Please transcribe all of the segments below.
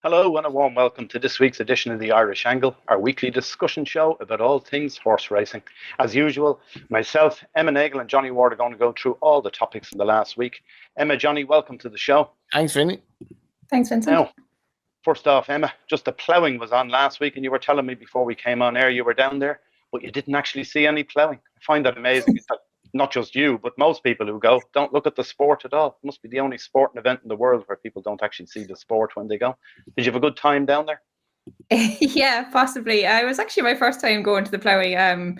Hello and a warm welcome to this week's edition of the Irish Angle, our weekly discussion show about all things horse racing. As usual, myself, Emma Nagle and Johnny Ward are going to go through all the topics in the last week. Emma, Johnny, welcome to the show. Thanks, Vinny. Thanks, Vincent. Now, first off, Emma, just the ploughing was on last week and you were telling me before we came on air you were down there, but you didn't actually see any ploughing. I find that amazing. Not just you, but most people who go don't look at the sport at all. It must be the only sporting event in the world where people don't actually see the sport when they go. Did you have a good time down there? Yeah, possibly. It was actually my first time going to the ploughing. Yeah,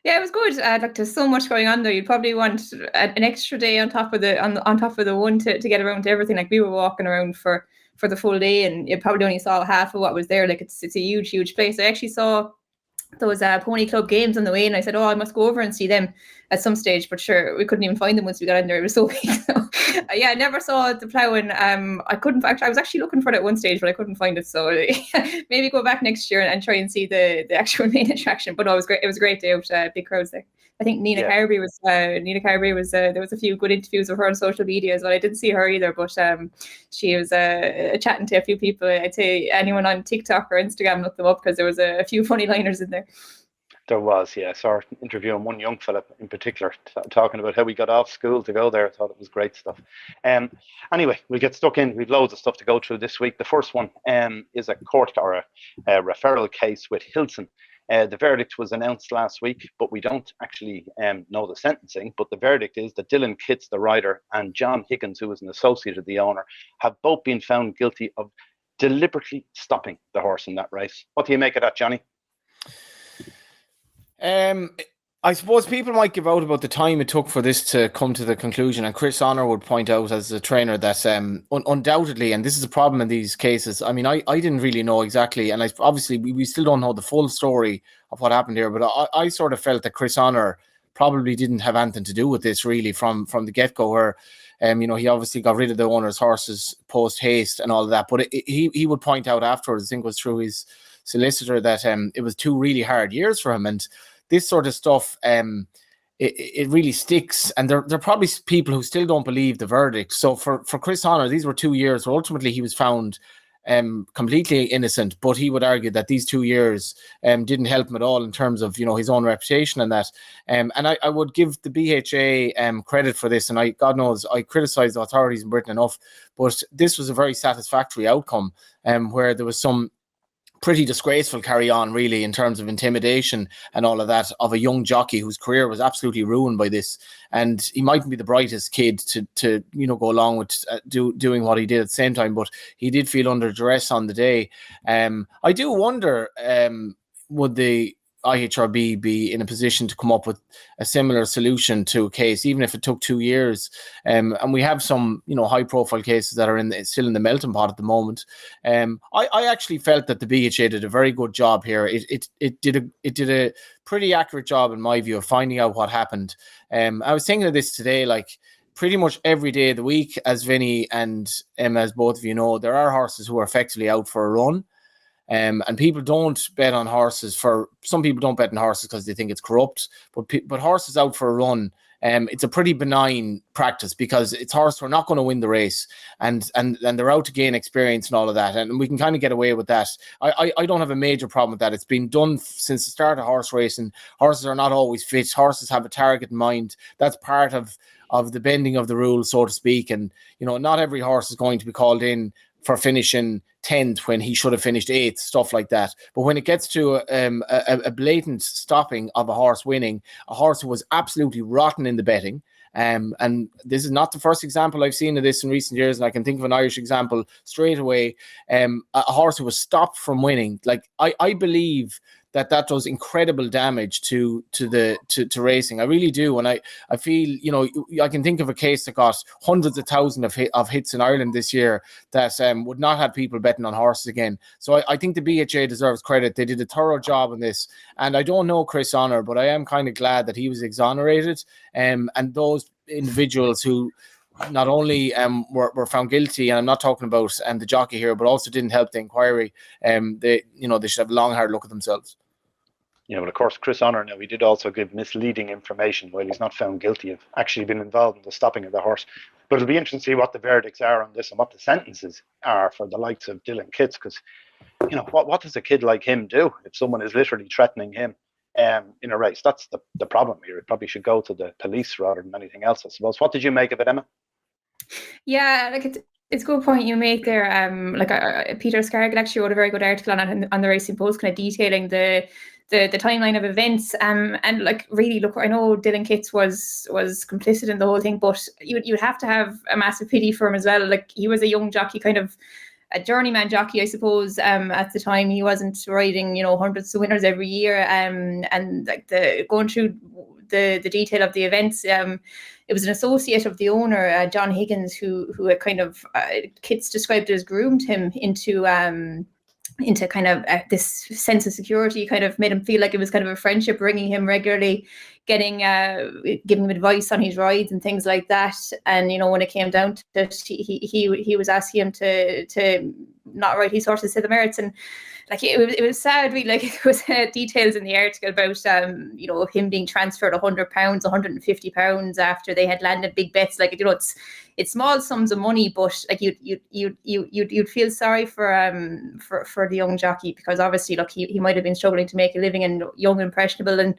it was good. Like there's so much going on there. You'd probably want an extra day on top of the on top of the one to get around to everything. Like we were walking around for the full day, and you probably only saw half of what was there. Like it's a huge place. I actually saw those pony club games on the way, and I said, I must go over and see them at some stage, but sure, we couldn't even find them once we got in there. It was so big. So, yeah, I never saw the ploughing. I couldn't actually, I was actually looking for it at one stage, but I couldn't find it, so maybe go back next year and try and see the actual main attraction. But no, it was great. It was a great day out, big crowds there. I think Nina Carberry was there was a few good interviews of her on social media as well. I didn't see her either, but she was chatting to a few people. I'd say anyone on TikTok or Instagram, look them up, because there was a few funny liners in there. There was, yeah. I saw her interviewing one young fella in particular, talking about how he got off school to go there. I thought it was great stuff. Anyway, we'll get stuck in. We've loads of stuff to go through this week. The first one is a court or a referral case with Hillsin. The verdict was announced last week, but we don't actually know the sentencing. But the verdict is that Dylan Kitts, the rider, and John Higgins, who was an associate of the owner, have both been found guilty of deliberately stopping the horse in that race. What do you make of that, Johnny? I suppose people might give out about the time it took for this to come to the conclusion, and Chris Honor would point out as a trainer that undoubtedly, and this is a problem in these cases. I mean, I didn't really know exactly, and obviously we still don't know the full story of what happened here, but I sort of felt that Chris Honor probably didn't have anything to do with this really from the get-go, where he obviously got rid of the owner's horses post haste and all of that, but he would point out afterwards, I think it was through his solicitor, that it was 2 really hard years for him, and this sort of stuff, it really sticks. And there are probably people who still don't believe the verdict. So for Chris Honor, these were 2 years where ultimately he was found completely innocent. But he would argue that these 2 years didn't help him at all in terms of, his own reputation and that. And I would give the BHA credit for this. And God knows, I criticise the authorities in Britain enough. But this was a very satisfactory outcome where there was some pretty disgraceful carry on really in terms of intimidation and all of that of a young jockey whose career was absolutely ruined by this, and he mightn't be the brightest kid to go along with doing what he did at the same time, but he did feel under duress on the day. I do wonder, would the IHRB be in a position to come up with a similar solution to a case, even if it took 2 years? And we have some, high profile cases that are still in the melting pot at the moment. I actually felt that the BHA did a very good job here. It did a pretty accurate job, in my view, of finding out what happened. I was thinking of this today, like pretty much every day of the week, as Vinny and Emma, as both of you know, there are horses who are effectively out for a run. And people don't bet on horses some people don't bet on horses because they think it's corrupt, but horses out for a run, it's a pretty benign practice because it's horses who are not going to win the race and they're out to gain experience and all of that. And we can kind of get away with that. I don't have a major problem with that. It's been done since the start of horse racing. Horses are not always fit. Horses have a target in mind. That's part of the bending of the rules, so to speak. And, not every horse is going to be called in for finishing 10th when he should have finished 8th, stuff like that. But when it gets to a blatant stopping of a horse winning, a horse who was absolutely rotten in the betting, and this is not the first example I've seen of this in recent years, and I can think of an Irish example straight away, a horse who was stopped from winning. Like I believe that does incredible damage to racing. I really do. And I feel, I can think of a case that got hundreds of thousands of hits in Ireland this year that would not have people betting on horses again. So I think the BHA deserves credit. They did a thorough job on this. And I don't know Chris Honor, but I am kind of glad that he was exonerated. And those individuals who not only were found guilty, and I'm not talking about the jockey here, but also didn't help the inquiry, they should have a long, hard look at themselves. But of course, Chris Honor, now, he did also give misleading information while he's not found guilty of actually being involved in the stopping of the horse. But it'll be interesting to see what the verdicts are on this and what the sentences are for the likes of Dylan Kitts, because, you know, what does a kid like him do if someone is literally threatening him in a race? That's the problem here. It probably should go to the police rather than anything else, I suppose. What did you make of it, Emma? Yeah, like it's a good point you make there. Peter Scargill actually wrote a very good article on the Racing Post, kind of detailing the timeline of events. And like, really, look, I know Dylan Kitts was complicit in the whole thing, but you'd have to have a massive pity for him as well. Like, he was a young jockey, kind of a journeyman jockey, I suppose. At the time, he wasn't riding, you know, hundreds of winners every year. And like going through the detail of the events, it was an associate of the owner, John Higgins, who had kind of Kitts described it as groomed him into kind of this sense of security, kind of made him feel like it was kind of a friendship, ringing him regularly, giving him advice on his rides and things like that. And, you know, when it came down to it, he was asking him to not ride his horses to the merits. And like, it was sad, really. Like, it was details in the article about you know, him being transferred £100, £150 after they had landed big bets. Like, you know, it's small sums of money, but like, you'd feel sorry for the young jockey, because obviously, look, he might have been struggling to make a living and young, impressionable, and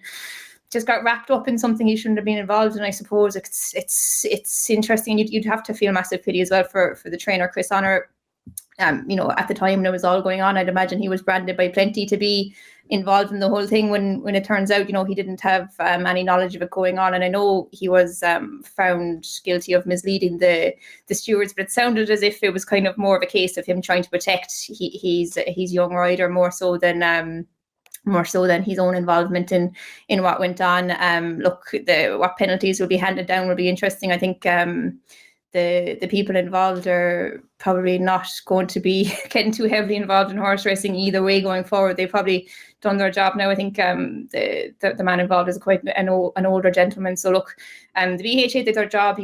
just got wrapped up in something he shouldn't have been involved in. I suppose it's interesting. You'd have to feel massive pity as well for the trainer, Chris Honor. You know, at the time when it was all going on, I'd imagine he was branded by plenty to be involved in the whole thing, when it turns out, you know, he didn't have any knowledge of it going on. And I know he was found guilty of misleading the stewards, but it sounded as if it was kind of more of a case of him trying to protect his young rider more so than his own involvement in what went on. Look, what penalties will be handed down will be interesting. I think the people involved are probably not going to be getting too heavily involved in horse racing either way going forward. They've probably done their job now. I think the man involved is quite an older gentleman. So look, the BHA did their job.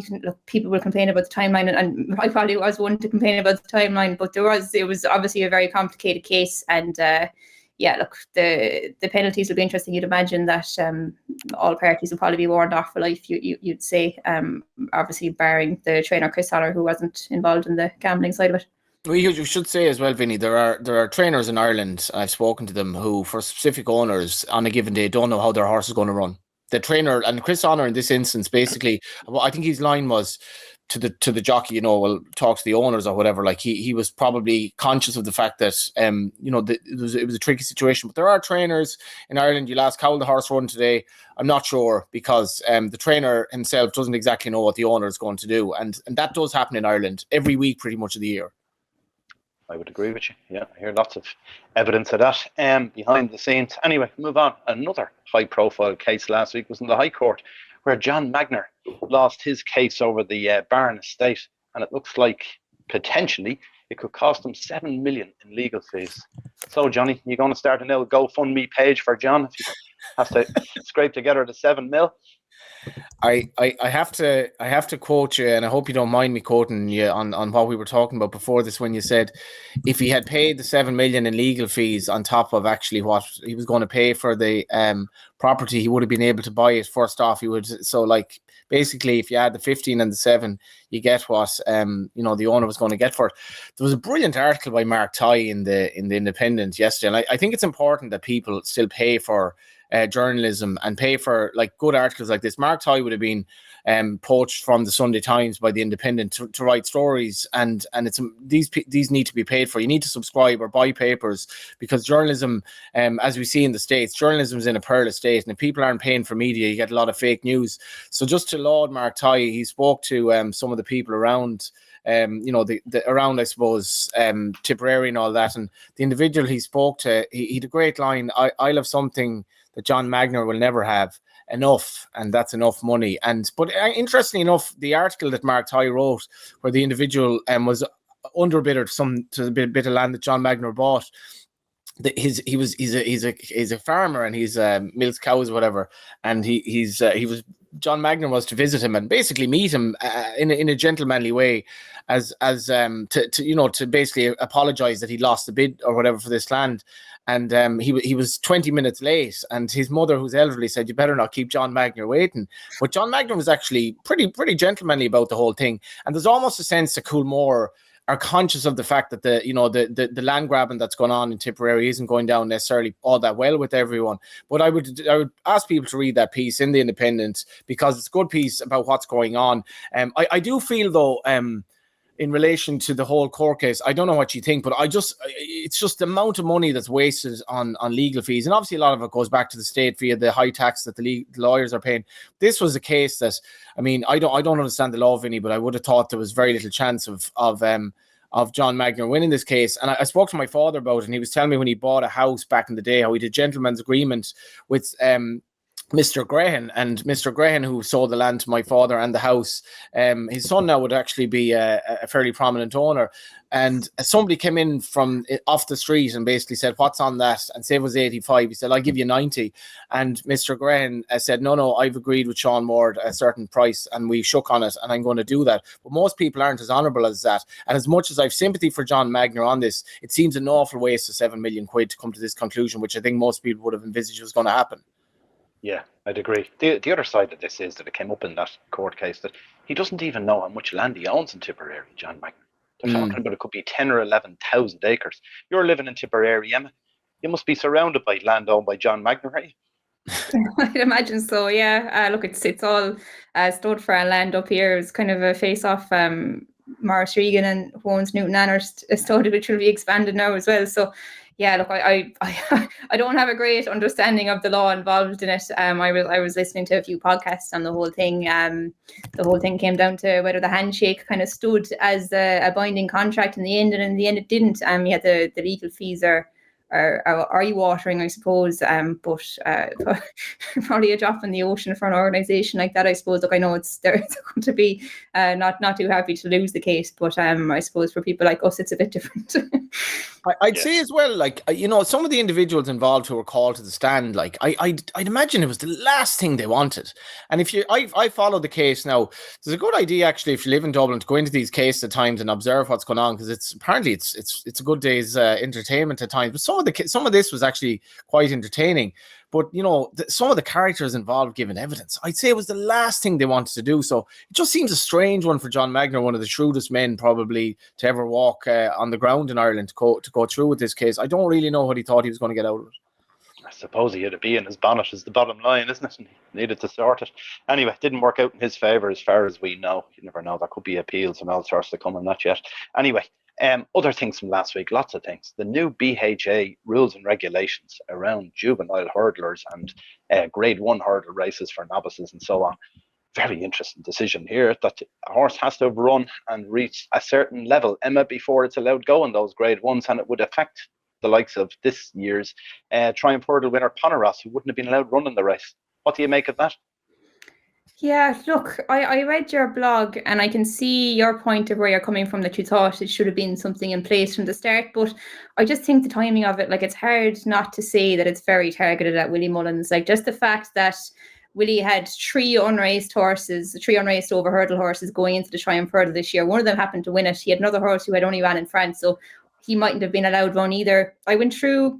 People will complain about the timeline, and I probably was one to complain about the timeline, but it was obviously a very complicated case. And yeah, look, the penalties will be interesting. You'd imagine that all parties will probably be warned off for life, you'd say, obviously barring the trainer, Chris Honor, who wasn't involved in the gambling side of it. Well, you should say as well, Vinny, there are trainers in Ireland, I've spoken to them, who for specific owners on a given day don't know how their horse is going to run. The trainer, and Chris Honor in this instance, basically, I think his line was to the jockey, you know, well, talk to the owners or whatever. Like, he was probably conscious of the fact that you know, it was a tricky situation. But there are trainers in Ireland. You'll ask, how will the horse run today? I'm not sure, because the trainer himself doesn't exactly know what the owner is going to do, and that does happen in Ireland every week, pretty much of the year. I would agree with you. Yeah, I hear lots of evidence of that behind the scenes. Anyway, move on. Another high-profile case last week was in the High Court, where John Magnier lost his case over the Barne Estate, and it looks like potentially it could cost him $7 million in legal fees. So, Johnny, you going to start a new GoFundMe page for John if you have to scrape together the $7 million? I have to quote you, and I hope you don't mind me quoting you on what we were talking about before this, when you said if he had paid the $7 million in legal fees on top of actually what he was going to pay for the property, he would have been able to buy it first off. He would, so like, basically, if you add the 15 and the 7, you get what you know, the owner was going to get for it. There was a brilliant article by Mark Tighe in the Independent yesterday, and I think it's important that people still pay for journalism and pay for like good articles like this. Mark Tighe would have been poached from the Sunday Times by the Independent to write stories, and it's these need to be paid for. You need to subscribe or buy papers, because journalism, as we see in the States, journalism is in a perilous state, and if people aren't paying for media, you get a lot of fake news. So just to laud Mark Tighe, he spoke to some of the people around you know, the around, I suppose, Tipperary and all that, and the individual he spoke to, he had a great line. I'll have something that John Magnier will never have, enough, and that's enough money. But interestingly enough, the article that Mark Tighe wrote, where the individual was underbidder to the bit of land that John Magnier bought, he's a farmer, and he's milks cows or whatever, and John Magnier was to visit him and basically meet him in a gentlemanly way, as to you know, to basically apologize that he lost the bid or whatever for this land. and he was 20 minutes late, and his mother, who's elderly, said, "You better not keep John Magnier waiting." But John Magnier was actually pretty gentlemanly about the whole thing, and there's almost a sense that Coolmore are conscious of the fact that the land grabbing that's going on in Tipperary isn't going down necessarily all that well with everyone. But I would ask people to read that piece in the Independent, because it's a good piece about what's going on. I do feel though, in relation to the whole court case, I don't know what you think, but it's just the amount of money that's wasted on legal fees. And obviously a lot of it goes back to the state via the high tax that the lawyers are paying. This was a case that, I mean, I don't understand the law, Vinny, but I would have thought there was very little chance of John Magnier winning this case. And I spoke to my father about it, and he was telling me when he bought a house back in the day, how he did a gentleman's agreement with Mr. Grehan, and Mr. Grehan, who sold the land to my father and the house, his son now would actually be a fairly prominent owner. And somebody came in from off the street and basically said, "What's on that?" And say it was 85. He said, "I'll give you 90. And Mr. Grehan said, no, I've agreed with Sean Ward a certain price, and we shook on it, and I'm going to do that." But most people aren't as honourable as that. And as much as I've sympathy for John Magnier on this, it seems an awful waste of £7 million to come to this conclusion, which I think most people would have envisaged was going to happen. Yeah, I'd agree. The other side of this is that it came up in that court case that he doesn't even know how much land he owns in Tipperary, John Magnier. They're talking about it could be 10 or 11,000 acres. You're living in Tipperary, Emma. You must be surrounded by land owned by John Magnier, right? I'd imagine so, yeah. Look, it's all stood for land up here. It's kind of a face-off. Maurice Regan and who owns Newton Manor Estate, which will be expanded now as well. So, yeah, look, I don't have a great understanding of the law involved in it. I was listening to a few podcasts on the whole thing. The whole thing came down to whether the handshake kind of stood as a binding contract in the end, and in the end it didn't. Yeah, the legal fees are eye-watering, I suppose, but probably a drop in the ocean for an organisation like that, I suppose. Look, I know they're going to be not too happy to lose the case, but I suppose for people like us, it's a bit different. I'd say as well, like, some of the individuals involved who were called to the stand, like, I'd imagine it was the last thing they wanted. And if I follow the case now, there's a good idea actually, if you live in Dublin, to go into these cases at times and observe what's going on, because it's a good day's entertainment at times. But some of this was actually quite entertaining. But, some of the characters involved giving evidence, I'd say it was the last thing they wanted to do. So it just seems a strange one for John Magnier, one of the shrewdest men probably to ever walk on the ground in Ireland, to go through with this case. I don't really know what he thought he was going to get out of it. I suppose he had to be in his bonnet is the bottom line, isn't it? And he needed to sort it. Anyway, it didn't work out in his favour as far as we know. You never know. There could be appeals and all sorts to come on that yet. Anyway, other things from last week, lots of things. The new BHA rules and regulations around juvenile hurdlers and grade 1 hurdle races for novices and so on. Very interesting decision here that a horse has to have run and reached a certain level, Emma, before it's allowed go in those grade 1s, and it would affect the likes of this year's Triumph Hurdle winner Poneros, who wouldn't have been allowed running the race. What do you make of that? Yeah, look, I read your blog and I can see your point of where you're coming from, that you thought it should have been something in place from the start. But I just think the timing of it, like, it's hard not to say that it's very targeted at Willie Mullins. Like, just the fact that Willie had 3 unraced over hurdle horses going into the Triumph Hurdle this year. One of them happened to win it. He had another horse who had only ran in France, so he mightn't have been allowed run either. I went through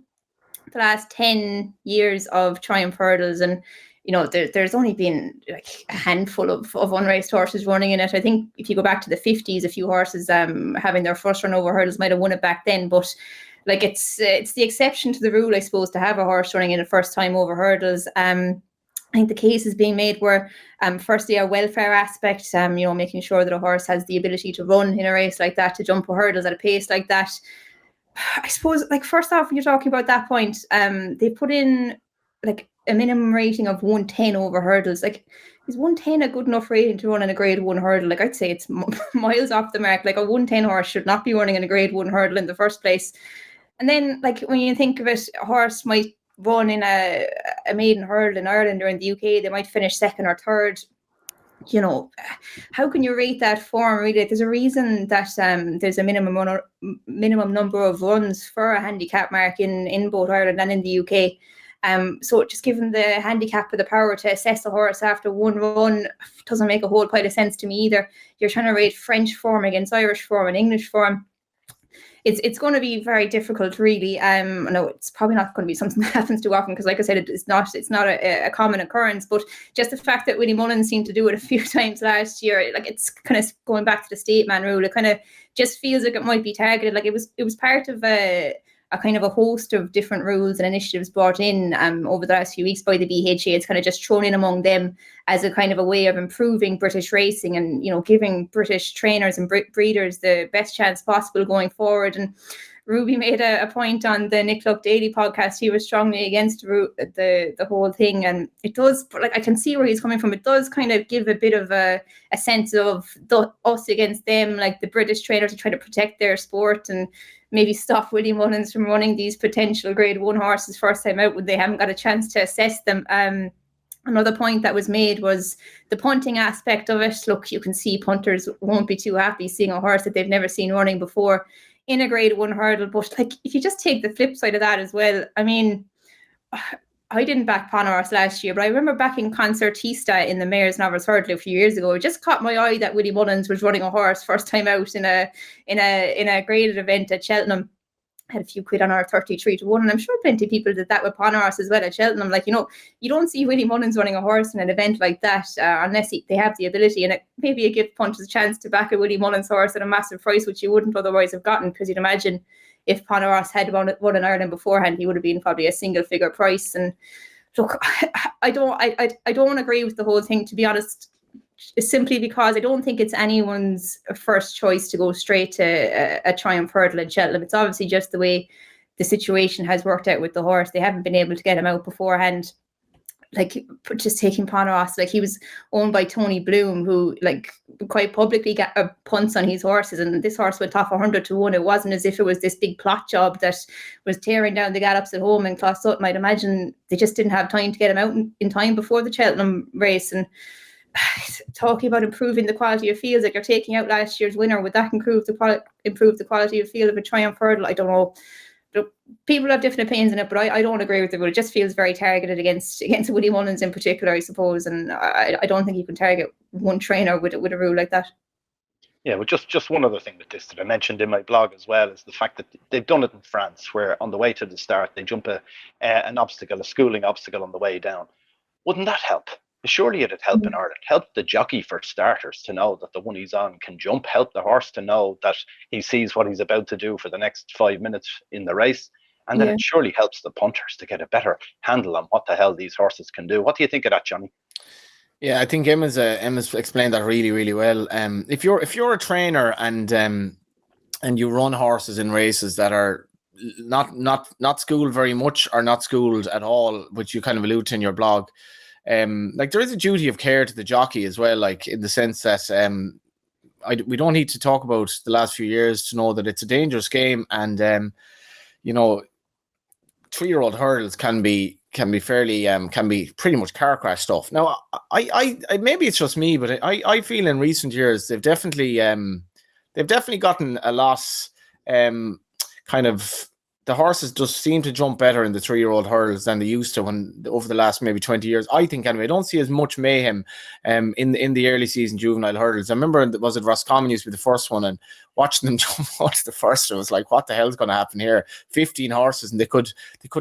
the last 10 years of Triumph Hurdles, and there's only been like a handful of unraced horses running in it. I think if you go back to the 50s, a few horses having their first run over hurdles might have won it back then. But like, it's the exception to the rule, I suppose, to have a horse running in a first time over hurdles. I think the case is being made where, firstly, a welfare aspect, making sure that a horse has the ability to run in a race like that, to jump hurdles at a pace like that. I suppose, like, first off, when you're talking about that point, they put in like a minimum rating of 110 over hurdles. Like, is 110 a good enough rating to run in a grade 1 hurdle? Like, I'd say it's miles off the mark. Like, a 110 horse should not be running in a grade 1 hurdle in the first place. And then, like, when you think of it, a horse might run in a maiden hurdle in Ireland or in the UK, they might finish second or third. How can you rate that form? Really, there's a reason that there's a minimum number of runs for a handicap mark in both Ireland and in the UK. So just giving the handicapper the power to assess a horse after one run doesn't make a whole pile of sense to me either. You're trying to rate French form against Irish form and English form. it's going to be very difficult, really. No, it's probably not going to be something that happens too often because, like I said, it's not a common occurrence. But just the fact that Willie Mullins seemed to do it a few times last year, like it's kind of going back to the state man rule. It kind of just feels like it might be targeted. Like it was part of a kind of a host of different rules and initiatives brought in over the last few weeks by the BHA. It's kind of just thrown in among them as a kind of a way of improving British racing and, you know, giving British trainers and breeders the best chance possible going forward. And Ruby made a point on the Nick Luck Daily podcast. He was strongly against the whole thing, and it does, like, I can see where he's coming from. It does kind of give a bit of a sense of us against them, like the British trainers are trying to protect their sport and maybe stop Willie Mullins from running these potential Grade 1 horses first time out when they haven't got a chance to assess them. Another point that was made was the punting aspect of it. Look, you can see punters won't be too happy seeing a horse that they've never seen running before in a Grade 1 hurdle. But like, if you just take the flip side of that as well, I mean, I didn't back Poneros last year, but I remember backing Concertista in the Mayor's Novice Hurdle a few years ago. It just caught my eye that Willie Mullins was running a horse first time out in a graded event at Cheltenham. Had a few quid on our 33-1, and I'm sure plenty of people did that with Poneros as well at Cheltenham. Like, you know, you don't see Willie Mullins running a horse in an event like that unless they have the ability, and maybe it gives punters a chance to back a Willie Mullins horse at a massive price, which you wouldn't otherwise have gotten, because you'd imagine if Poneros had won in Ireland beforehand, he would have been probably a single figure price. And look, I don't agree with the whole thing, to be honest, simply because I don't think it's anyone's first choice to go straight to a Triumph Hurdle in Cheltenham. It's obviously just the way the situation has worked out with the horse. They haven't been able to get him out beforehand. Like, just taking Poneros, like, he was owned by Tony Bloom, who, like, quite publicly got punts on his horses, and this horse went off 100-1. It wasn't as if it was this big plot job that was tearing down the gallops at home. And Clough Sutton, I'd imagine they just didn't have time to get him out in time before the Cheltenham race. And talking about improving the quality of fields, like, you're taking out last year's winner, would that improve the quality of field of a Triumph Hurdle? I don't know. People have different opinions on it, but I don't agree with it. But it just feels very targeted against Willie Mullins in particular, I suppose. And I don't think you can target one trainer with a rule like that. Yeah, well, just one other thing with this that I mentioned in my blog as well is the fact that they've done it in France, where on the way to the start they jump an obstacle, a schooling obstacle on the way down. Wouldn't that help? Surely it'd help in Ireland. Help the jockey, for starters, to know that the one he's on can jump. Help the horse to know that he sees what he's about to do for the next 5 minutes in the race. And then it surely helps the punters to get a better handle on what the hell these horses can do. What do you think of that, Johnny? Yeah, I think Emma's explained that really, really well. If you're a trainer and you run horses in races that are not schooled very much or not schooled at all, which you kind of allude to in your blog, like, there is a duty of care to the jockey as well, like, in the sense that we don't need to talk about the last few years to know that it's a dangerous game, and you know, 3-year-old hurdles can be fairly can be pretty much car crash stuff. Now, I maybe it's just me, but I feel in recent years they've definitely gotten a loss. Kind of, the horses just seem to jump better in the 3-year-old hurdles than they used to over the last maybe 20 years. I think, anyway, I don't see as much mayhem in the early season juvenile hurdles. I remember, was it Roscommon used to be the first one, and watching them jump out the first, it was like, what the hell's going to happen here? 15 horses, and they could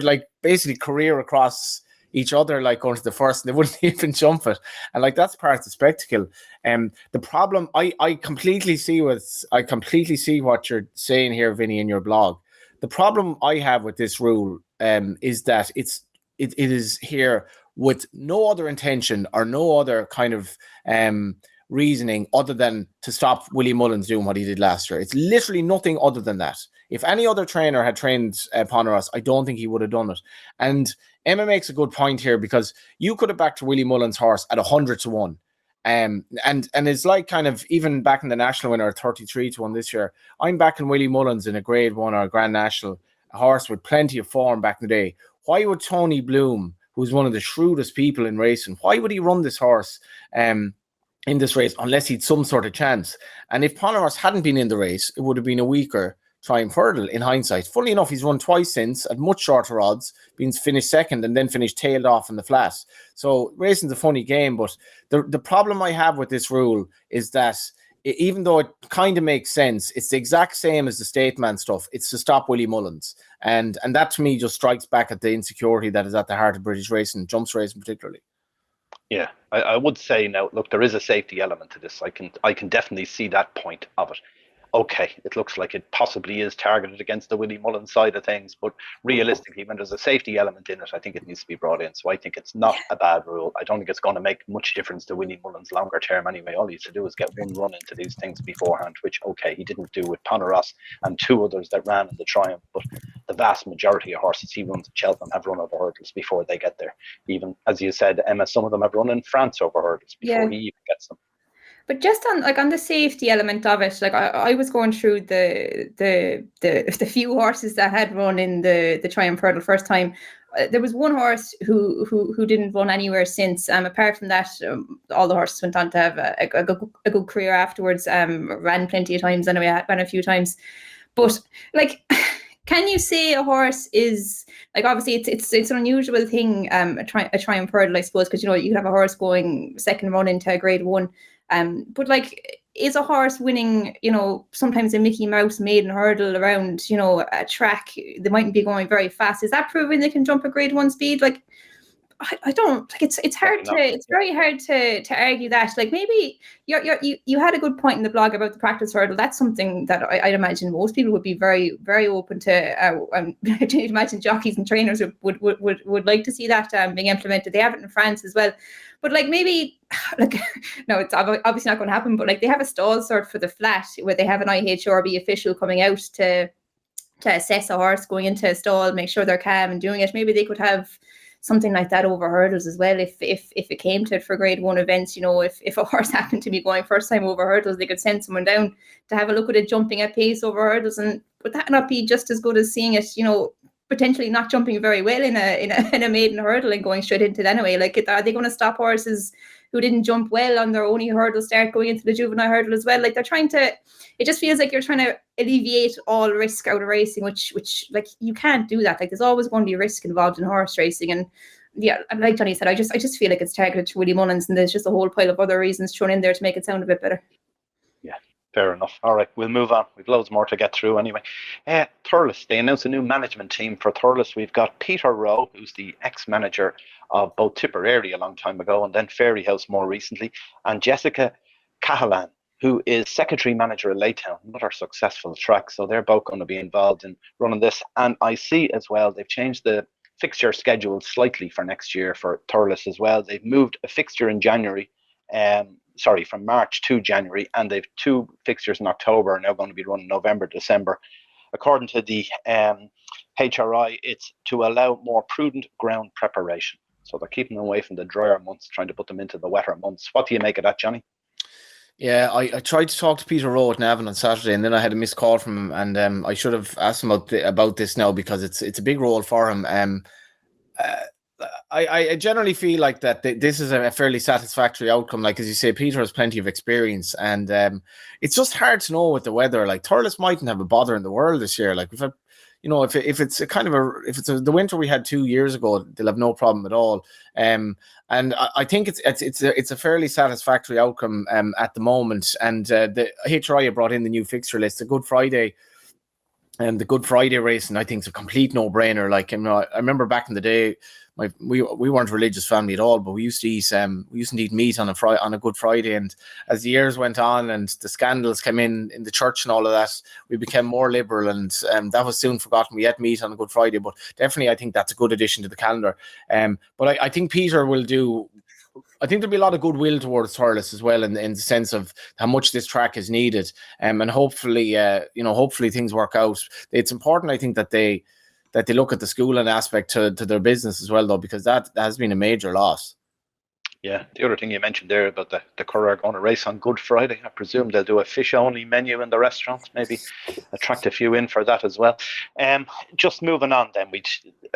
like basically career across each other, like going to the first, and they wouldn't even jump it. And like, that's part of the spectacle. The problem, I completely see what you're saying here, Vinny, in your blog. The problem I have with this rule is that it is here with no other intention or no other kind of reasoning other than to stop Willie Mullins doing what he did last year. It's literally nothing other than that. If any other trainer had trained Poneros, I don't think he would have done it. And Emma makes a good point here, because you could have backed Willie Mullins' horse at 100-1. And it's like, kind of, even back in the national winner, 33-1 this year, I'm backing Willie Mullins in a Grade 1 or a Grand National, a horse with plenty of form back in the day. Why would Tony Bloom, who's one of the shrewdest people in racing, why would he run this horse in this race unless he'd some sort of chance? And if Poneros hadn't been in the race, it would have been a weaker Triumph Hurdle in hindsight. Funnily enough, he's run twice since at much shorter odds, been finished second and then finished tailed off in the flat. So racing's a funny game, but the problem I have with this rule is that even though it kind of makes sense, it's the exact same as the State Man stuff. It's to stop Willie Mullins. And that to me just strikes back at the insecurity that is at the heart of British racing, jumps racing particularly. Yeah, I would say now, look, there is a safety element to this. I can definitely see that point of it. Okay, it looks like it possibly is targeted against the Willie Mullins side of things, but realistically, when there's a safety element in it, I think it needs to be brought in. So I think it's not a bad rule. I don't think it's going to make much difference to Willie Mullins longer term anyway. All he needs to do is get one run into these things beforehand, which, okay, he didn't do with Poneros and two others that ran in the Triumph, but the vast majority of horses he runs at Cheltenham have run over hurdles before they get there. Even, as you said, Emma, some of them have run in France over hurdles before he even gets them. But just on the safety element of it, like I was going through the few horses that had run in the Triumph Hurdle first time. There was one horse who didn't run anywhere since. Apart from that, all the horses went on to have a good career afterwards. Ran plenty of times anyway. Ran a few times, but like. Can you say a horse is like, obviously it's an unusual thing, a Triumph Hurdle, I suppose, because you can have a horse going second run into a Grade 1, but like, is a horse winning, sometimes a Mickey Mouse maiden hurdle around, a track, they mightn't be going very fast. Is that proving they can jump a Grade 1 speed? Like, I don't like it's hard to it's very hard to argue that. Like, maybe you had a good point in the blog about the practice hurdle. That's something that I'd imagine most people would be very, very open to. I'd imagine jockeys and trainers would like to see that being implemented. They have it in France as well, but like, maybe like, no, it's obviously not going to happen, but like, they have a stall sort for the flat where they have an IHRB official coming out to assess a horse going into a stall, make sure they're calm and doing it. Maybe they could have something like that over hurdles as well, if it came to it for Grade 1 events. If a horse happened to be going first time over hurdles, they could send someone down to have a look at it jumping at pace over hurdles. And would that not be just as good as seeing it, potentially not jumping very well in a maiden hurdle and going straight into it anyway? Like, are they going to stop horses who didn't jump well on their only hurdle start going into the juvenile hurdle as well? Like, they're trying to, it just feels like you're trying to alleviate all risk out of racing, which like, you can't do that. Like, there's always going to be risk involved in horse racing. And yeah, like Johnny said, I just feel like it's targeted to Willie Mullins, and there's just a whole pile of other reasons thrown in there to make it sound a bit better. Yeah, fair enough. All right, we'll move on. We've loads more to get through anyway. Thurles, they announced a new management team for Thurles. We've got Peter Rowe, who's the ex-manager of both Tipperary a long time ago and then Fairyhouse more recently, and Jessica Cahalan, who is secretary manager at Laytown, another successful track. So they're both going to be involved in running this. And I see as well, they've changed the fixture schedule slightly for next year for Thurles as well. They've moved a fixture in January, from March to January, and they've two fixtures in October are now going to be running November, December. According to the HRI, it's to allow more prudent ground preparation. So they're keeping them away from the drier months, trying to put them into the wetter months. What do you make of that, Johnny? Yeah, I tried to talk to Peter Rowe at Navan on Saturday, and then I had a missed call from him, and I should have asked him about this now, because it's a big role for him. I generally feel like that this is a fairly satisfactory outcome. Like, as you say, Peter has plenty of experience, and it's just hard to know with the weather. Like, Thurles mightn't have a bother in the world this year. Like, we've had, if it's the winter we had 2 years ago, they'll have no problem at all. And I think it's a fairly satisfactory outcome at the moment. And the HRI have brought in the new fixture list. The Good Friday racing, I think, is a complete no-brainer. Like, I remember back in the day, we weren't a religious family at all, but we used to eat meat on a Good Friday. And as the years went on and the scandals came in the church and all of that, we became more liberal, and that was soon forgotten. We ate meat on a Good Friday, but definitely I think that's a good addition to the calendar. But I think Peter will do. I think there'll be a lot of goodwill towards Thurles as well, in the sense of how much this track is needed, and hopefully, hopefully things work out. It's important, I think, that they look at the schooling aspect to their business as well, though, because that has been a major loss. Yeah, the other thing you mentioned there about the Curragh are going to race on Good Friday, I presume they'll do a fish-only menu in the restaurants, maybe attract a few in for that as well. Just moving on then, we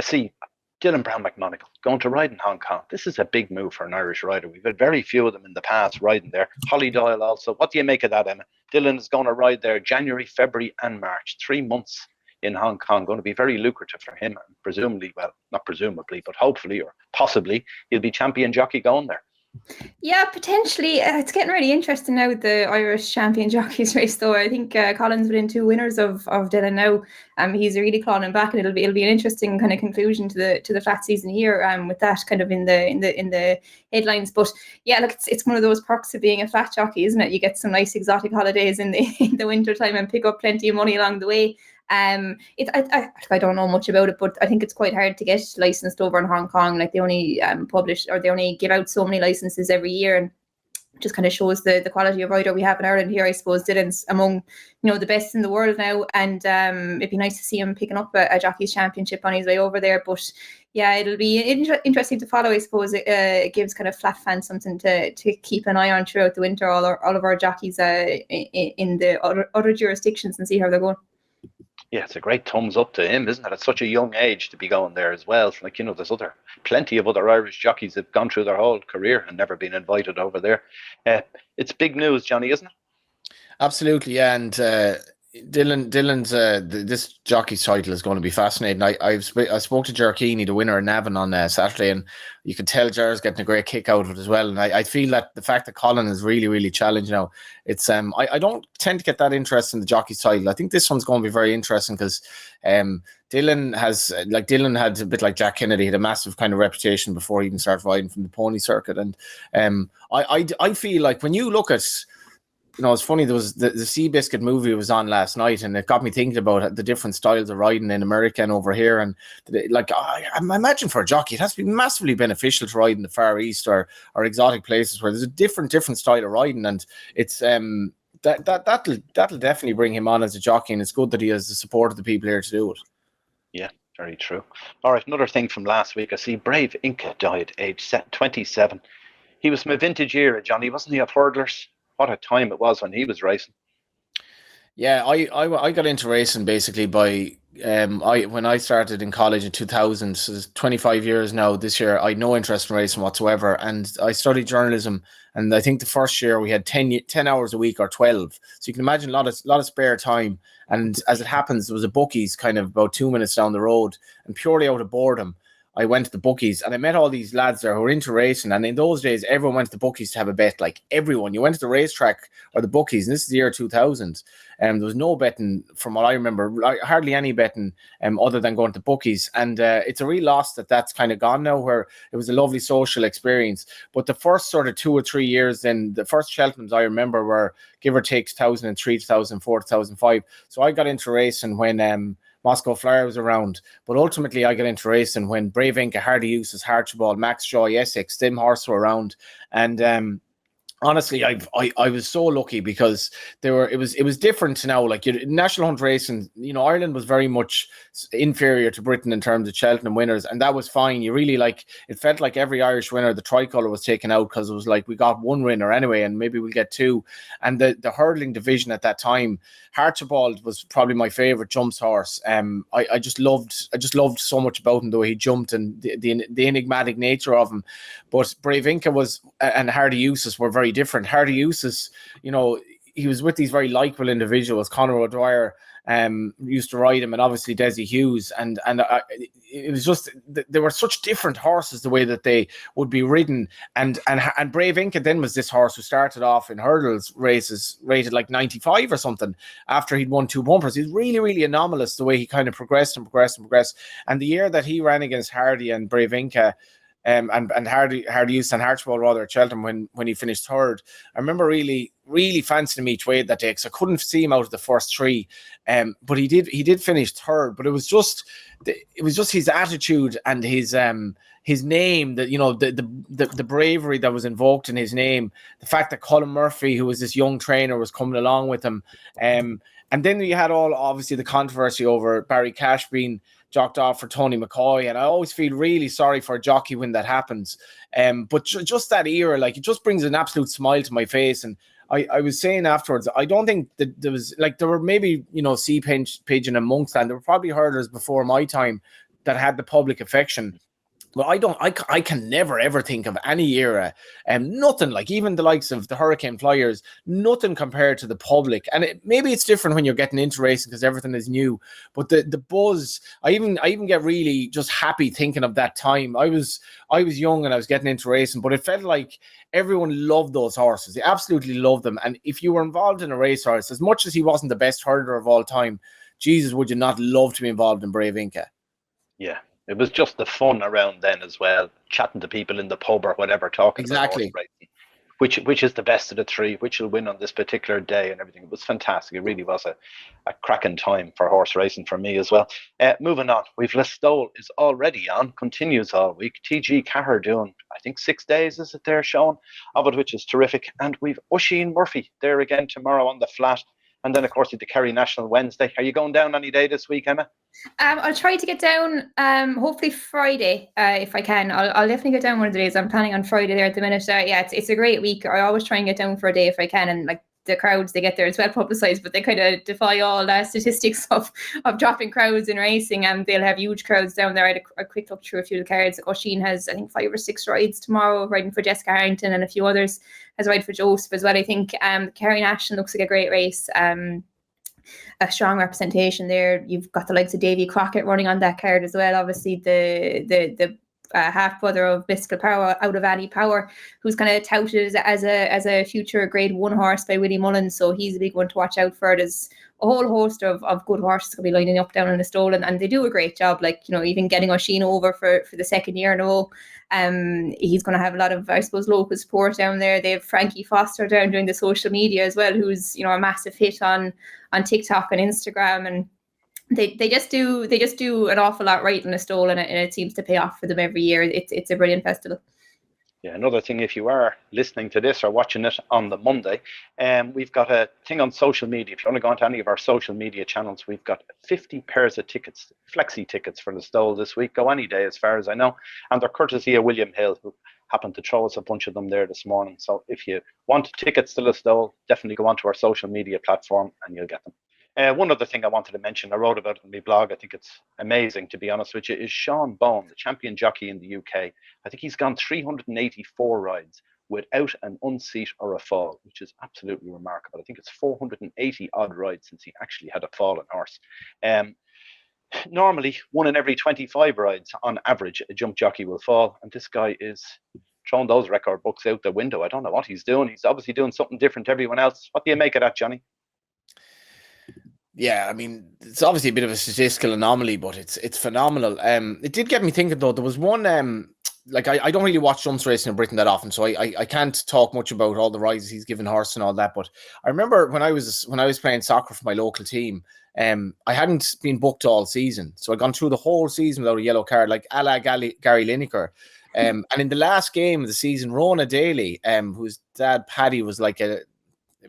see Dylan Brown McMonagle going to ride in Hong Kong. This is a big move for an Irish rider. We've had very few of them in the past riding there. Holly Doyle also. What do you make of that, Emma? Dylan is going to ride there January, February and March. 3 months in Hong Kong. Going to be very lucrative for him. And presumably, well, not presumably, but hopefully or possibly, he'll be champion jockey going there. Yeah, potentially. It's getting really interesting now with the Irish champion jockeys race, though. I think Colin's within 2 winners of Dylan now. He's really clawing back, and it'll be an interesting kind of conclusion to the flat season here. With that kind of in the headlines. But yeah, look, it's one of those perks of being a flat jockey, isn't it? You get some nice exotic holidays in the winter time and pick up plenty of money along the way. I don't know much about it, but I think it's quite hard to get licensed over in Hong Kong. Like they only publish, or they only give out so many licenses every year, and just kind of shows the quality of rider we have in Ireland here. I suppose Dylan's among the best in the world now, and it'd be nice to see him picking up a jockey's championship on his way over there. But yeah, it'll be interesting to follow. I suppose it gives kind of flat fans something to keep an eye on throughout the winter. All of our jockeys in the other jurisdictions, and see how they're going. Yeah, it's a great thumbs up to him, isn't it? At such a young age to be going there as well. Like, there's plenty of other Irish jockeys that have gone through their whole career and never been invited over there. It's big news, Johnny, isn't it? Absolutely, yeah. And Dylan's this jockey's title is going to be fascinating. I spoke to Jerkini, the winner in Navan, on Saturday, and you could tell Jer's getting a great kick out of it as well. And I feel that the fact that Colin is really, really challenged now, it's I don't tend to get that interest in the jockey's title. I think this one's going to be very interesting because Dylan had a bit like Jack Kennedy, had a massive kind of reputation before he even started riding from the pony circuit. And I feel like when you look at, it's funny, there was the Seabiscuit movie was on last night, and it got me thinking about the different styles of riding in America and over here. And I imagine for a jockey, it has to be massively beneficial to ride in the Far East or exotic places where there's a different style of riding. And it's that'll definitely bring him on as a jockey, and it's good that he has the support of the people here to do it. Yeah, very true. All right, another thing from last week, I see Brave Inca died aged 27. He was from a vintage era, Johnny, wasn't he, of hurdlers? What a time it was when he was racing. Yeah, I got into racing basically by when I started in college in 2000, so 25 years now this year. I had no interest in racing whatsoever, and I studied journalism, and I think the first year we had 10 hours a week or 12, so you can imagine a lot of spare time. And as it happens, there was a bookies kind of about 2 minutes down the road, and purely out of boredom I went to the bookies, and I met all these lads there who were into racing. And in those days, everyone went to the bookies to have a bet. Like everyone, you went to the racetrack or the bookies, and this is the year 2000. There was no betting, from what I remember, hardly any betting other than going to bookies. And it's a real loss that's kind of gone now, where it was a lovely social experience. But the first sort of 2 or 3 years, then the first Cheltenhams I remember were give or take 2003, 2004, 2005. So I got into racing when Moscow Flyer was around, but ultimately I got into racing when Brave Inca, Hardy Eustace, Archibald, Max Joy, Essex, them horse were around. And honestly, I was so lucky because it was different now. Like national hunt racing, Ireland was very much inferior to Britain in terms of Cheltenham winners, and that was fine. You really it felt like every Irish winner, the tricolour was taken out because it was like we got one winner anyway, and maybe we'll get two. And the hurdling division at that time, Archibald was probably my favourite jumps horse. I just loved so much about him, the way he jumped and the enigmatic nature of him. But Brave Inca and Hardy Eustace were very different. Hardy Eustace, he was with these very likeable individuals. Conor O'Dwyer used to ride him, and obviously Desi Hughes, and it was just they were such different horses, the way that they would be ridden. And Brave Inca then was this horse who started off in hurdles races rated like 95 or something after he'd won 2 bumpers. He's really, really anomalous the way he kind of progressed. And the year that he ran against Hardy and Brave Inca, and Hardy Eustace and Archibald rather at Cheltenham when he finished third, I remember really fancying him each way that day because I couldn't see him out of the first 3. But he did finish third. But it was just his attitude and his name, that the bravery that was invoked in his name, the fact that Colin Murphy, who was this young trainer, was coming along with him, and then you had obviously the controversy over Barry Cash being jocked off for Tony McCoy, and I always feel really sorry for a jockey when that happens. But just that era, like, it just brings an absolute smile to my face. And I was saying afterwards, I don't think that there were maybe sea pigeon and monks, and there were probably hurdlers before my time that had the public affection. Well, I can never ever think of any era, nothing like even the likes of the Hurricane Flyers, nothing compared to the public. And maybe it's different when you're getting into racing because everything is new. But the buzz, I even get really just happy thinking of that time. I was young and I was getting into racing, but it felt like everyone loved those horses. They absolutely loved them. And if you were involved in a racehorse, as much as he wasn't the best hurdler of all time, Jesus, would you not love to be involved in Brave Inca? Yeah. It was just the fun around then as well, chatting to people in the pub or whatever, talking about horse racing, which is the best of the three, which will win on this particular day and everything. It was fantastic. It really was a cracking time for horse racing for me as well. Moving on, we've Listowel is already on, continues all week. TG Cahir doing, I think 6 days, is it there, Sean, of it, which is terrific. And we've Oisin Murphy there again tomorrow on the flat. And then, of course, you the Kerry National Wednesday. Are you going down any day this week, Emma? I'll try to get down, hopefully Friday, if I can. I'll definitely get down one of the days. I'm planning on Friday there at the minute. Yeah, it's a great week. I always try and get down for a day if I can. And like the crowds they get there, it's well publicised, but they kind of defy all statistics of dropping crowds in racing. And they'll have huge crowds down there. I had a quick look through a few of the cards. Oisin has, I think, 5 or 6 rides tomorrow, riding for Jessica Harrington, and a few others. Has a ride for Joseph as well, I think. Kerry National looks like a great race. A strong representation there. You've got the likes of Davy Crockett running on that card as well. Obviously, the half brother of Mystical Power, Out of Any Power, who's kind of touted as a future Grade 1 horse by Willie Mullins. So he's a big one to watch out for. There's a whole host of good horses going to be lining up down in Listowel, and they do a great job. Like, you know, even getting Oisin over for the second year in a row. He's going to have a lot of, I suppose, local support down there. They have Frankie Foster down doing the social media as well, who's, you know, a massive hit on TikTok and Instagram, and they just do an awful lot right in Listowel, and it seems to pay off for them every year. It's a brilliant festival. Yeah, another thing, if you are listening to this or watching it on the Monday, we've got a thing on social media. If you want to go onto any of our social media channels, we've got 50 pairs of tickets, flexi tickets for Listowel this week. Go any day, as far as I know. And they're courtesy of William Hill, who happened to throw us a bunch of them there this morning. So if you want tickets to Listowel, definitely go onto our social media platform and you'll get them. One other thing I wanted to mention, I wrote about it in my blog, I think it's amazing, to be honest with you, is Sean Bowen, the champion jockey in the UK. I think he's gone 384 rides without an unseat or a fall, which is absolutely remarkable. I think it's 480 odd rides since he actually had a fallen horse. Normally, 1 in every 25 rides, on average, a jump jockey will fall, and this guy is throwing those record books out the window. I don't know what he's doing. He's obviously doing something different to everyone else. What do you make of that, Johnny? Yeah, I mean, it's obviously a bit of a statistical anomaly, but it's phenomenal. It did get me thinking, though. There was one, like I don't really watch jumps racing in Britain that often, so I can't talk much about all the rides he's given horse and all that. But I remember when I was playing soccer for my local team, I hadn't been booked all season, so I'd gone through the whole season without a yellow card, like a la Gary Lineker. And in the last game of the season, Rona Daly, whose dad Paddy was like a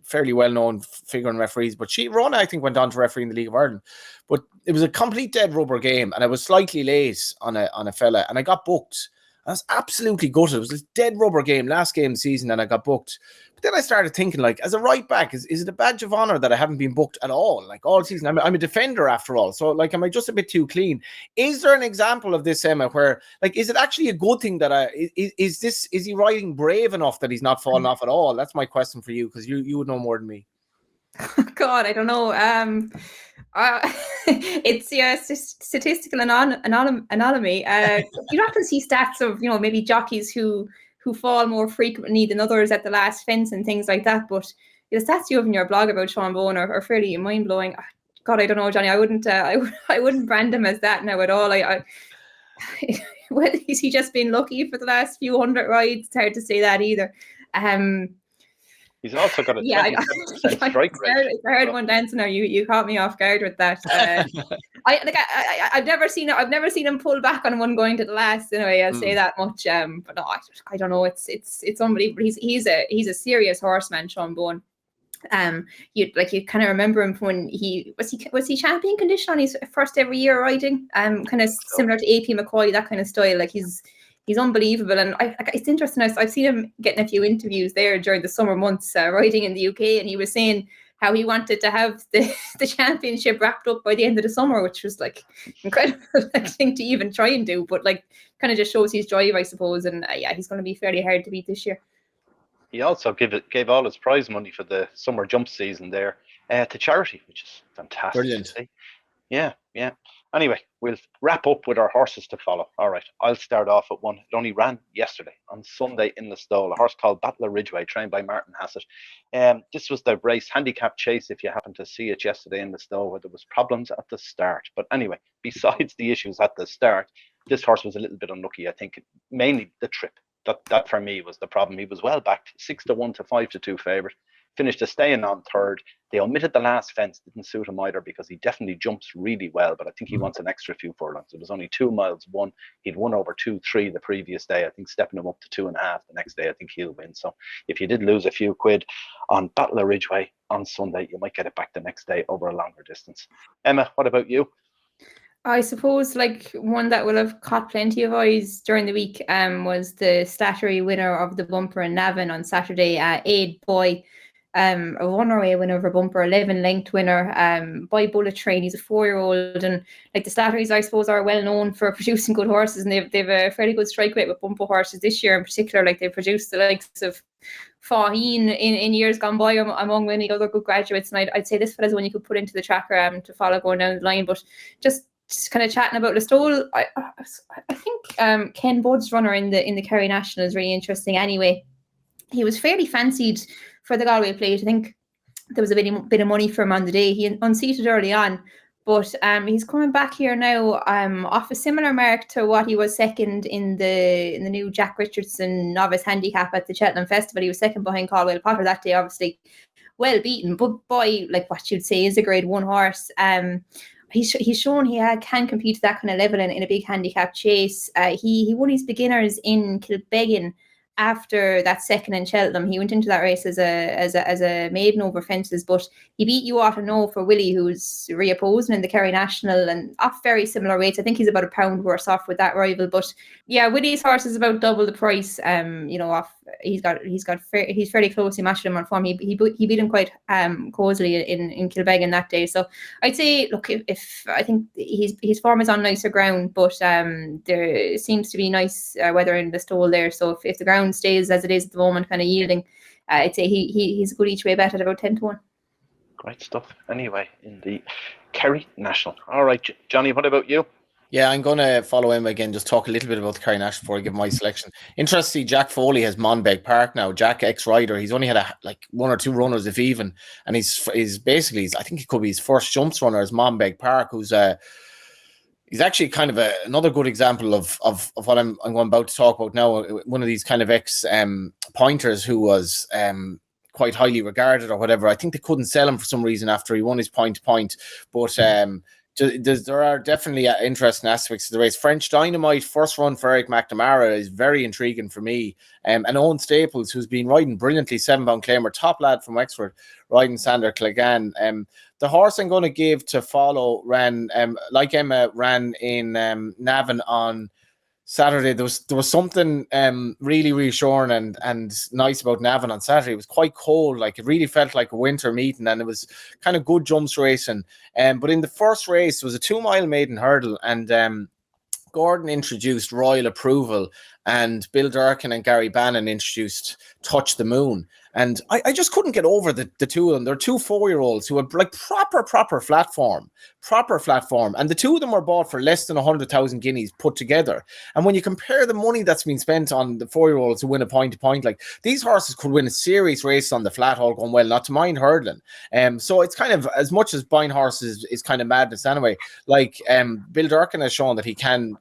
fairly well-known figure in referees, but Rona, I think, went on to referee in the League of Ireland. But it was a complete dead rubber game, and I was slightly late on a fella, and I got booked. I was absolutely gutted. It was a dead rubber game, last game of the season, and I got booked. But then I started thinking, like, as a right back, is it a badge of honor that I haven't been booked at all? Like, all season, I'm a defender after all. So, like, am I just a bit too clean? Is there an example of this, Emma, where, like, is it actually a good thing that is he riding brave enough that he's not falling off at all? That's my question for you, because you would know more than me. God, I don't know. It's statistical anomaly. You often see stats of, you know, maybe jockeys who fall more frequently than others at the last fence and things like that. But the stats you have in your blog about Sean Bowen are fairly mind blowing. God, I don't know, Johnny. I wouldn't brand him as that now at all. Whether is he just been lucky for the last few hundred rides? It's hard to say that either. He's also got a 27% strike rate. It's a hard one to answer now. You caught me off guard with that. I've never seen it. I've never seen him pull back on one going to the last. Anyway, I'll say that much. But no, I don't know. It's unbelievable. He's a serious horseman, Sean Bowen. You kind of remember him when he was champion condition on his first ever year riding. Kind of similar to AP McCoy, that kind of style. Like he's unbelievable, and it's interesting. I've seen him getting a few interviews there during the summer months, riding in the UK, and he was saying how he wanted to have the championship wrapped up by the end of the summer, which was like incredible thing to even try and do, but like kind of just shows his drive, I suppose. And yeah, he's going to be fairly hard to beat this year. He also gave all his prize money for the summer jump season there to charity, which is fantastic. Brilliant. To see. Yeah. Anyway, we'll wrap up with our horses to follow. All right, I'll start off at one. It only ran yesterday on Sunday in Listowel, a horse called Battler Ridgeway, trained by Martin Hassett. This was the race handicap chase, if you happened to see it yesterday in Listowel, where there was problems at the start. But anyway, besides the issues at the start, this horse was a little bit unlucky. I think mainly the trip. That for me was the problem. He was well backed, 6-1 to 5-2 favourite. Finished a staying on third. They omitted the last fence, didn't suit him either because he definitely jumps really well, but I think he wants an extra few furlongs. It was only 2 miles won. He'd won over 2-3 the previous day. I think stepping him up to 2.5 the next day, I think he'll win. So if you did lose a few quid on Battler Ridgeway on Sunday, you might get it back the next day over a longer distance. Emma, what about you? I suppose like one that will have caught plenty of eyes during the week was the Slattery winner of the bumper in Navan on Saturday, Aid Boy. A one-away winner of a bumper, 11-length winner by Bullet Train. He's a 4-year-old, and like the Slatterys, I suppose, are well known for producing good horses, and they've a fairly good strike rate with bumper horses this year in particular. Like they've produced the likes of Faheen in years gone by among many other good graduates, and I'd say this fella's one you could put into the tracker to follow going down the line. But just kind of chatting about Listowel, I think Ken Budd's runner in the Kerry National is really interesting. Anyway, he was fairly fancied for the Galway Plate. I think there was a bit of money for him on the day. He unseated early on, but he's coming back here now off a similar mark to what he was second in the new Jack Richardson novice handicap at the Cheltenham Festival. He was second behind Caldwell Potter that day, obviously well beaten, but boy, like what you'd say is a grade 1 horse. He's shown he can compete at that kind of level in a big handicap chase. He won his beginners in Kilbeggan after that second in Cheltenham. He went into that race as a maiden over fences, but he beat You Ought to Know for Willie, who's reopposing in the Kerry National and off very similar weights. I think he's about a pound worse off with that rival, but yeah, Willie's horse is about double the price. He's fairly closely matched him on form. He beat him quite cosily in Kilbeggan that day. So I'd say, look, if I think his form is on nicer ground, but there seems to be nice weather in the stole there. So if the ground stays as it is at the moment, kind of yielding, I'd say he's a good each way bet at about 10-1. Great stuff. Anyway, in the Kerry National. All right, Johnny, what about you? Yeah, I'm going to follow him again, just talk a little bit about the Kerry National before I give my selection. Interestingly, Jack Foley has Monbeg Park now. Jack, ex-rider, he's only had one or two runners, if even, and he's basically, I think it could be his first jumps runner is Monbeg Park, who's he's actually kind of another good example of what I'm about to talk about now. One of these kind of pointers who was quite highly regarded or whatever. I think they couldn't sell him for some reason after he won his point-to-point, but there are definitely interesting aspects to the race. French Dynamite, first run for Eric McNamara, is very intriguing for me. And Owen Staples, who's been riding brilliantly, 7-pound claimer, top lad from Wexford, riding Sander Cleggan. The horse I'm going to give to follow ran, like Emma, ran in Navan on Saturday. There was something really reassuring and nice about Navan on Saturday. It was quite cold, like it really felt like a winter meeting, and it was kind of good jumps racing. But in the first race, it was a 2-mile maiden hurdle, and Gordon introduced Royal Approval, and Bill Durkin and Gary Bannon introduced Touch the Moon. And I just couldn't get over the two of them. They're 2 4-year-olds who had like proper flat form. And the two of them were bought for less than 100,000 guineas put together. And when you compare the money that's been spent on the 4-year-olds who win a point-to-point, like these horses could win a serious race on the flat all going well, not to mind hurdling. So it's kind of, as much as buying horses is kind of madness anyway, like Bill Durkin has shown that he can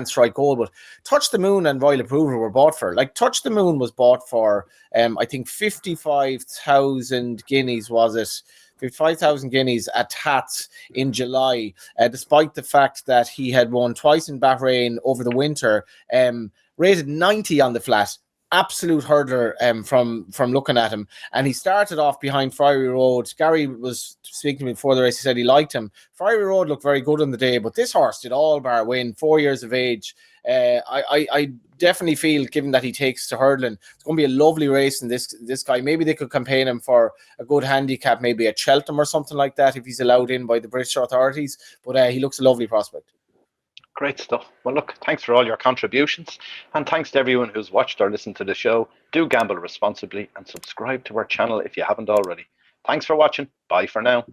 strike gold, but Touch the Moon and Royal Approval were bought for, like Touch the Moon was bought for I think 55,000 guineas, was it? 55,000 guineas at Tats in July, despite the fact that he had won twice in Bahrain over the winter, rated 90 on the flat. Absolute hurdler from looking at him, and he started off behind Fiery Road. Gary was speaking to me before the race. He said he liked him. Fiery Road looked very good on the day, but this horse did all bar win. 4 years of age, I definitely feel, given that he takes to hurdling, it's going to be a lovely race in this guy. Maybe they could campaign him for a good handicap, maybe at Cheltenham or something like that, if he's allowed in by the British authorities. But he looks a lovely prospect. Great stuff. Well, look, thanks for all your contributions, and thanks to everyone who's watched or listened to the show. Do gamble responsibly and subscribe to our channel if you haven't already. Thanks for watching. Bye for now.